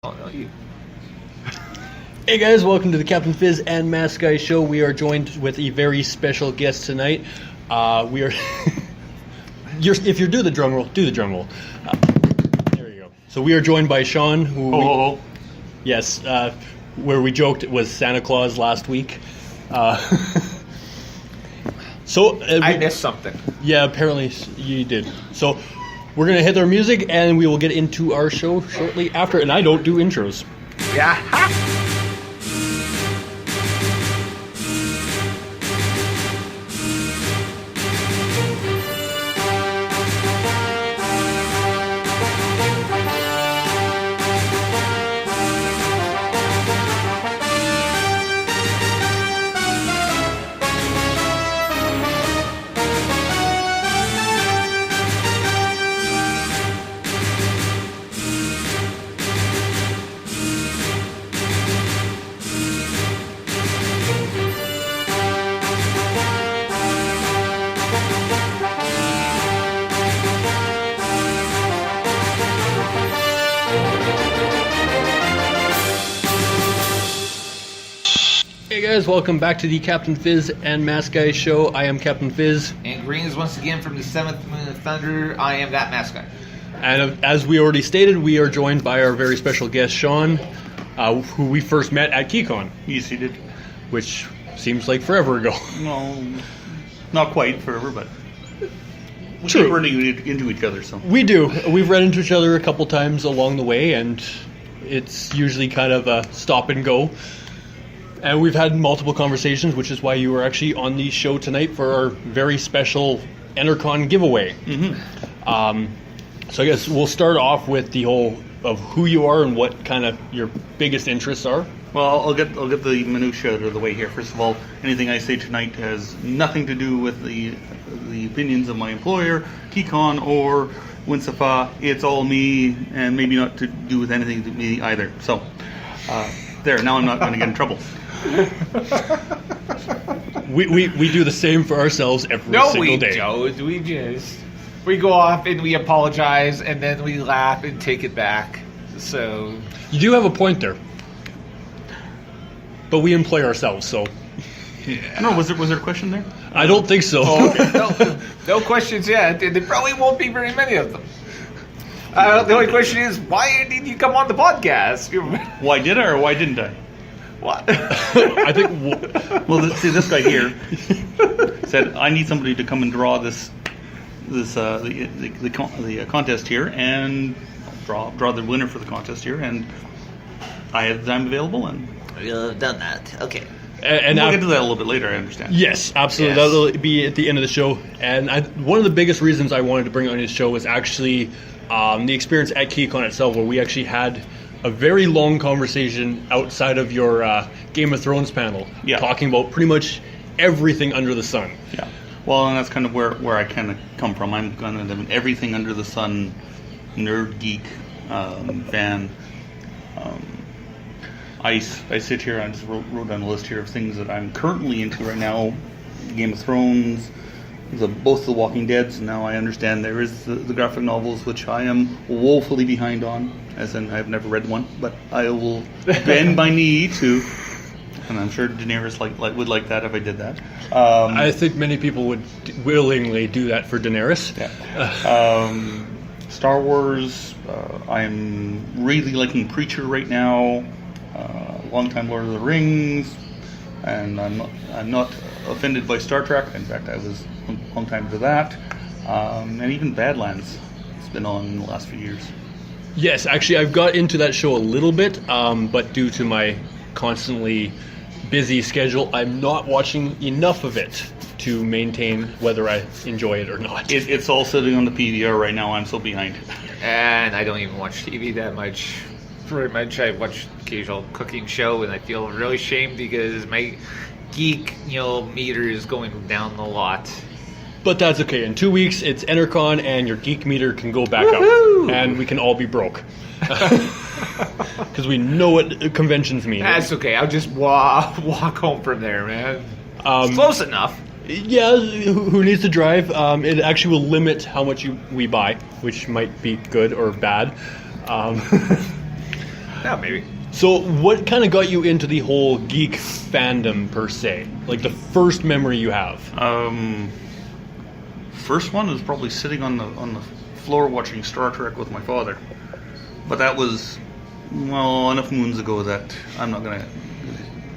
Oh, no, you. Hey guys, welcome to the Captain Fizz and Mask Guy show. We are joined with a very special guest tonight. We are. If you do the drum roll, do the drum roll. There you go. So we are joined by Sean, who. Yes, where we joked it was Santa Claus last week. I missed something. Yeah, apparently you did. So we're gonna hit our music and we will get into our show shortly after. And I don't do intros. Yeah. Hey guys, welcome back to the Captain Fizz and Mask Guy show. I am Captain Fizz. And greetings once again from the 7th Moon of Thunder. I am that mask guy. And as we already stated, we are joined by our very special guest, Sean, who we first met at KeyCon. Yes, he did. Which seems like forever ago. No, not quite forever, but we True. keep running into each other. So We do. We've run into each other a couple times along the way, and it's usually kind of a stop and go. And we've had multiple conversations, which is why you were actually on the show tonight for our very special Ener-Con giveaway. Mm-hmm. So I guess we'll start off with the whole of who you are and what kind of your biggest interests are. Well, I'll get the minutiae out of the way here. First of all, anything I say tonight has nothing to do with the opinions of my employer, KeyCon, or Winsafa. It's all me, and maybe not to do with anything to me either. So, there. Now I'm not going to get in trouble. We do the same for ourselves every single day. No, we don't. We go off and we apologize, and then we laugh and take it back. So You do have a point there, but we employ ourselves, so yeah. No, was there a question there? I don't think so. Oh, okay. no questions yet, and there probably won't be very many of them. The only question is, why did you come on the podcast? Why did I or why didn't I? What? I think. Well, see, this guy here said I need somebody to come and draw the contest here and draw the winner for the contest here, and I had the time available, and We've done that. Okay. And we'll get to that a little bit later. I understand. Yes, absolutely. Yes. That'll be at the end of the show. And one of the biggest reasons I wanted to bring on his show was actually the experience at KeyCon itself, where we actually had a very long conversation outside of your Game of Thrones panel, talking about pretty much everything under the sun. Yeah. Well, and that's kind of where I kind of come from. I'm kind of an everything under the sun nerd geek fan. I sit here. I just wrote down a list here of things that I'm currently into right now. Game of Thrones, both the Walking Deads. Now I understand there is the graphic novels, which I am woefully behind on, as in I've never read one, but I will bend my knee to. And I'm sure Daenerys would like that if I did that. I think many people would willingly do that for Daenerys. Yeah. Star Wars. I'm really liking Preacher right now. Longtime Lord of the Rings, and I'm not offended by Star Trek. In fact, I was a long time to that, and even Badlands. It's been on in the last few years. Yes, actually, I've got into that show a little bit, but due to my constantly busy schedule, I'm not watching enough of it to maintain whether I enjoy it or not. It's all sitting on the PVR right now. I'm so behind. And I don't even watch TV that much. Pretty much, I watch occasional cooking show, and I feel really ashamed because my geek, meter is going down a lot. But that's okay. In 2 weeks, it's Ener-Con, and your geek meter can go back Woohoo! up, and we can all be broke. Because we know what conventions mean. That's okay. I'll just walk home from there, man. It's close enough. Yeah, who needs to drive? It actually will limit how much we buy, which might be good or bad. Yeah, maybe. So, what kind of got you into the whole geek fandom per se? Like the first memory you have? First one is probably sitting on the floor watching Star Trek with my father, but that was enough moons ago that I'm not gonna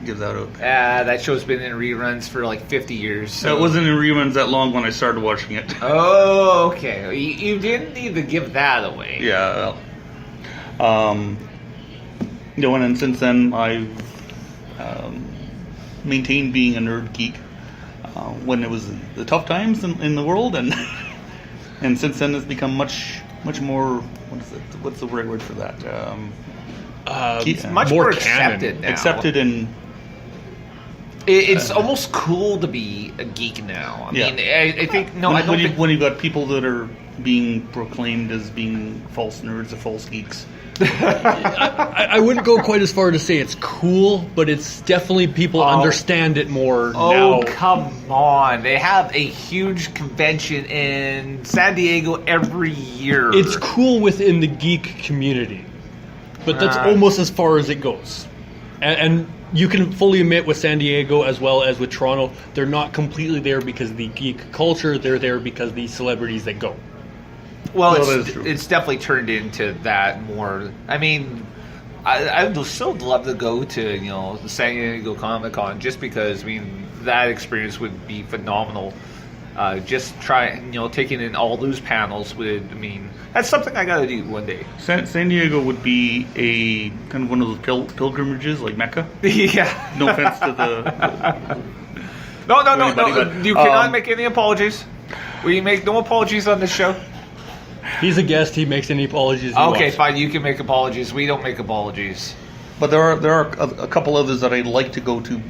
give that out. That show's been in reruns for like 50 years. So. It wasn't in reruns that long when I started watching it. Oh, okay. You didn't need to give that away. Yeah. And since then I've maintained being a nerd geek when it was the tough times in the world, and and since then it's become much more. What's the right word for that? It's much more accepted now. Accepted and. It's almost cool to be a geek now. I mean, I think when you've got people that are being proclaimed as being false nerds or false geeks. I wouldn't go quite as far to say it's cool, but it's definitely people understand it more now. Oh, come on. They have a huge convention in San Diego every year. It's cool within the geek community, but that's almost as far as it goes. And you can fully admit with San Diego as well as with Toronto, they're not completely there because of the geek culture. They're there because of the celebrities that go. Well, it's definitely turned into that more. I mean, I would still love to go to the San Diego Comic-Con just because that experience would be phenomenal. Just taking in all those panels that's something I got to do one day. San Diego would be a kind of one of those pilgrimages like Mecca. Yeah. No offense to the. No. You cannot make any apologies. We make no apologies on this show. He's a guest. He makes any apologies he wants. Fine. You can make apologies. We don't make apologies. But there are a couple others that I'd like to go to.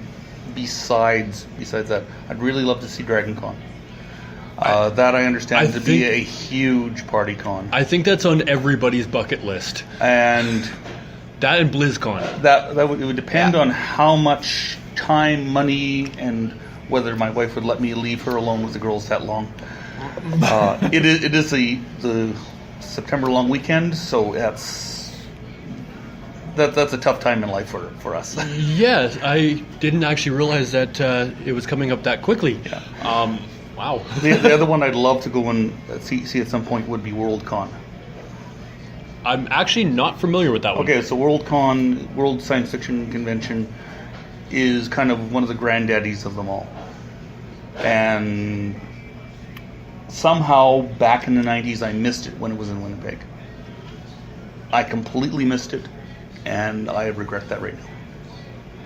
Besides that, I'd really love to see Dragon Con. That I understand to be a huge party con. I think that's on everybody's bucket list. And that and BlizzCon. It would depend on how much time, money, and whether my wife would let me leave her alone with the girls that long. It is the September long weekend, so that's a tough time in life for us. Yes, I didn't actually realize that it was coming up that quickly. Yeah. Wow. The other one I'd love to go and see at some point would be Worldcon. I'm actually not familiar with that one. Okay, so Worldcon, World Science Fiction Convention, is kind of one of the granddaddies of them all. And somehow, back in the 90s, I missed it when it was in Winnipeg. I completely missed it, and I regret that right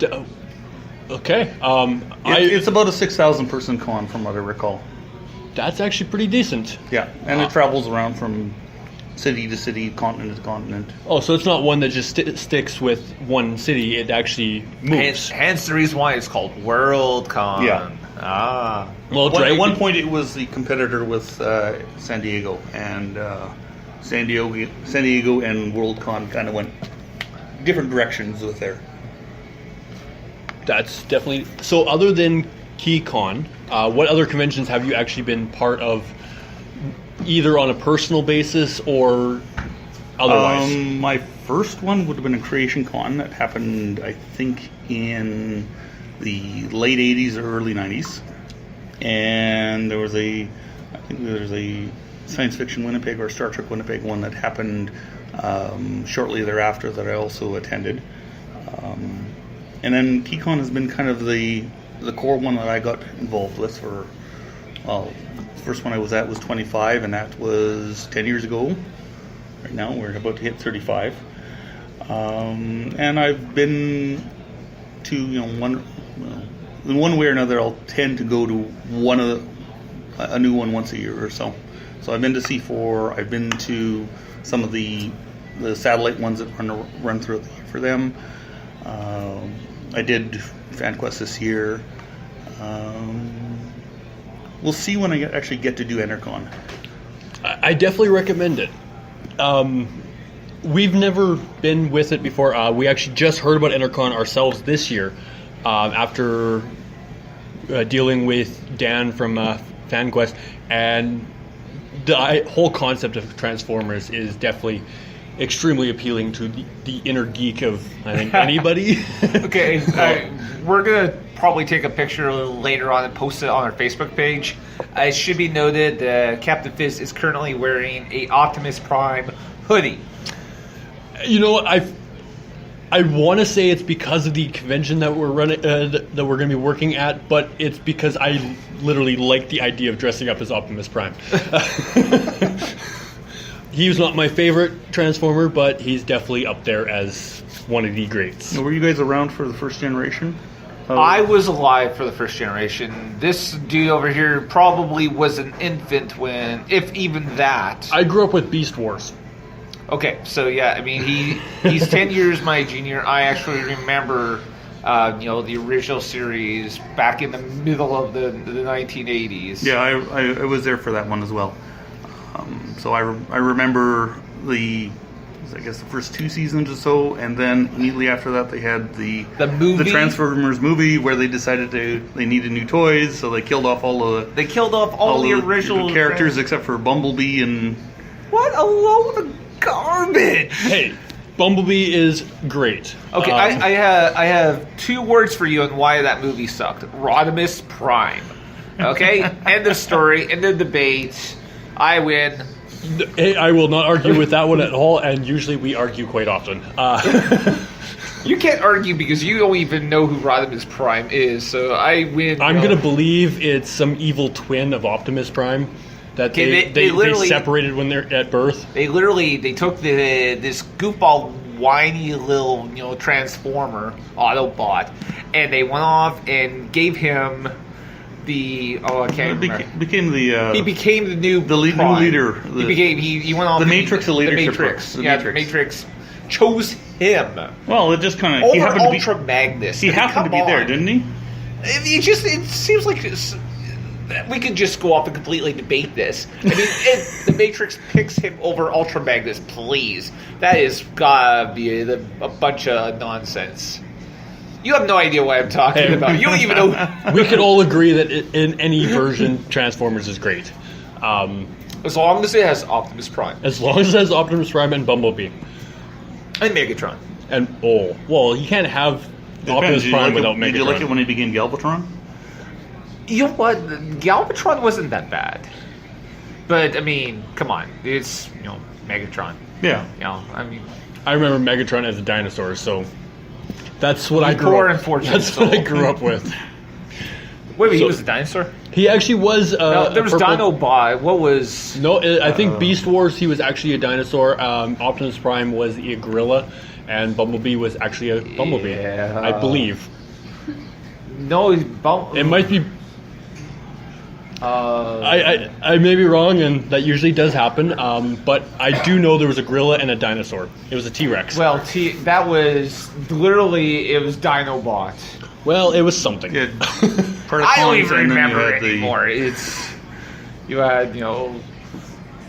now. Okay. It's about a 6,000 person con from what I recall. That's actually pretty decent. Yeah, and it travels around from city to city, continent to continent. Oh, so it's not one that just sticks with one city. It actually moves. Hence the reason why it's called Worldcon. Yeah. Well, at one point it was the competitor with San Diego, and San Diego and Worldcon kind of went different directions with there. That's definitely... So other than KeyCon, what other conventions have you actually been part of, either on a personal basis or otherwise? My first one would have been a Creation Con that happened, I think, in the late 80s or early 90s. And there was a Science Fiction Winnipeg or Star Trek Winnipeg one that happened shortly thereafter that I also attended. And then KeyCon has been kind of the core one that I got involved with for, the first one I was at was 25, and that was 10 years ago. Right now we're about to hit 35. And I've been to, in one way or another, I'll tend to go to a new one once a year or so. So I've been to C4, I've been to some of the satellite ones that run throughout the year for them. I did FanQuest this year. We'll see when I actually get to do Ener-Con. I definitely recommend it. We've never been with it before. We actually just heard about Ener-Con ourselves this year after dealing with Dan from FanQuest. And the whole concept of Transformers is definitely extremely appealing to the inner geek of, I think, anybody. Okay, we're going to probably take a picture later on and post it on our Facebook page. It should be noted that Captain Fizz is currently wearing a Optimus Prime hoodie. You know what? I want to say it's because of the convention that we're running, that we're going to be working at, but it's because I literally like the idea of dressing up as Optimus Prime. He's not my favorite Transformer, but he's definitely up there as one of the greats. Were you guys around for the first generation? I was alive for the first generation. This dude over here probably was an infant when, if even that. I grew up with Beast Wars. Okay, so yeah, I mean he's 10 years my junior. I actually remember, the original series back in the middle of the 1980s. Yeah, I was there for that one as well. So I remember the first 2 seasons or so, and then immediately after that they had the movie, the Transformers movie, where they decided they needed new toys, so they killed off all the original characters except for Bumblebee and what a load of garbage. Hey, Bumblebee is great. Okay, I have 2 words for you on why that movie sucked. Rodimus Prime. Okay, end of story, end of debate. I win. I will not argue with that one at all, and usually we argue quite often. You can't argue because you don't even know who Rodimus Prime is, so I win. I'm going to believe it's some evil twin of Optimus Prime that they separated when they're at birth. They took this goofball, whiny little Transformer Autobot, and they went off and gave him I can't remember. He became the new new leader. He went off the Matrix of leadership. The Matrix chose him. Well, it just kind of over Ultra Magnus. He happened to be there, didn't he? It seems like we could just go off and completely debate this. I mean, if the Matrix picks him over Ultra Magnus, please. That is gotta be a bunch of nonsense. You have no idea what I'm talking about. You don't even know. We could all agree that in any version, Transformers is great. As long as it has Optimus Prime. As long as it has Optimus Prime and Bumblebee. And Megatron. And, you can't have Optimus Prime without Megatron. Did you like it when he became Galvatron? You know what? Galvatron wasn't that bad. But, I mean, come on. It's, Megatron. Yeah. I remember Megatron as a dinosaur, so that's what I grew up with. That's what I grew up with. Wait, he was a dinosaur? He actually was. There was Dinobot. What was? No, I think Beast Wars. He was actually a dinosaur. Optimus Prime was a gorilla, and Bumblebee was actually a bumblebee. Yeah. I believe. No, it might be. I may be wrong, and that usually does happen. But I do know there was a gorilla and a dinosaur. It was a T-Rex. Well, that was literally it was Dinobot. Well, it was something. Yeah. I don't even remember it anymore.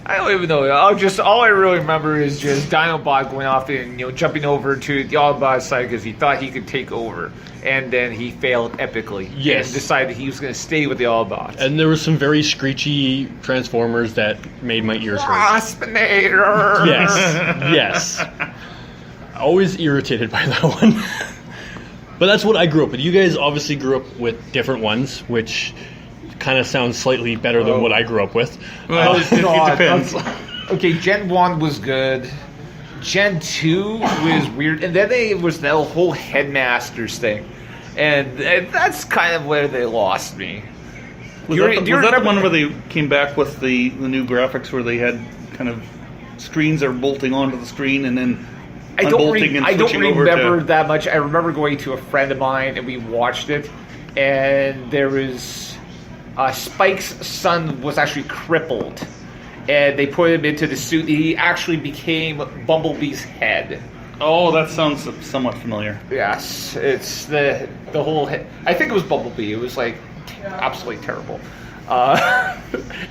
I don't even know. All I really remember is just Dinobot going off and jumping over to the Autobot side because he thought he could take over, and then he failed epically. Yes. And decided he was going to stay with the Autobots. And there were some very screechy Transformers that made my ears hurt. Waspinator. Yes. Always irritated by that one. But that's what I grew up with. You guys obviously grew up with different ones, which kind of sounds slightly better than what I grew up with. Well, it depends. Okay, Gen 1 was good. Gen 2 was weird. And then there was that whole Headmasters thing. And that's kind of where they lost me. Was that the one where they came back with the new graphics where they had kind of screens are bolting onto the screen and then I don't remember that much. I remember going to a friend of mine and we watched it, and there was Spike's son was actually crippled, and they put him into the suit. He actually became Bumblebee's head. Oh, that sounds somewhat familiar. Yes, it's the whole head. I think it was Bumblebee. It was like absolutely terrible.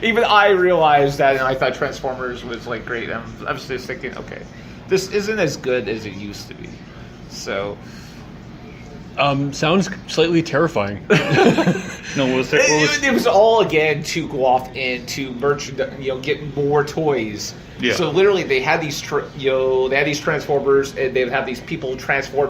Even I realized that, and I thought Transformers was like great. I was just thinking, okay, this isn't as good as it used to be. So, Sounds slightly terrifying. No, what was it? It was all again to go off and to get more toys. Yeah. So literally, they had these, they had these Transformers, and they would have these people transform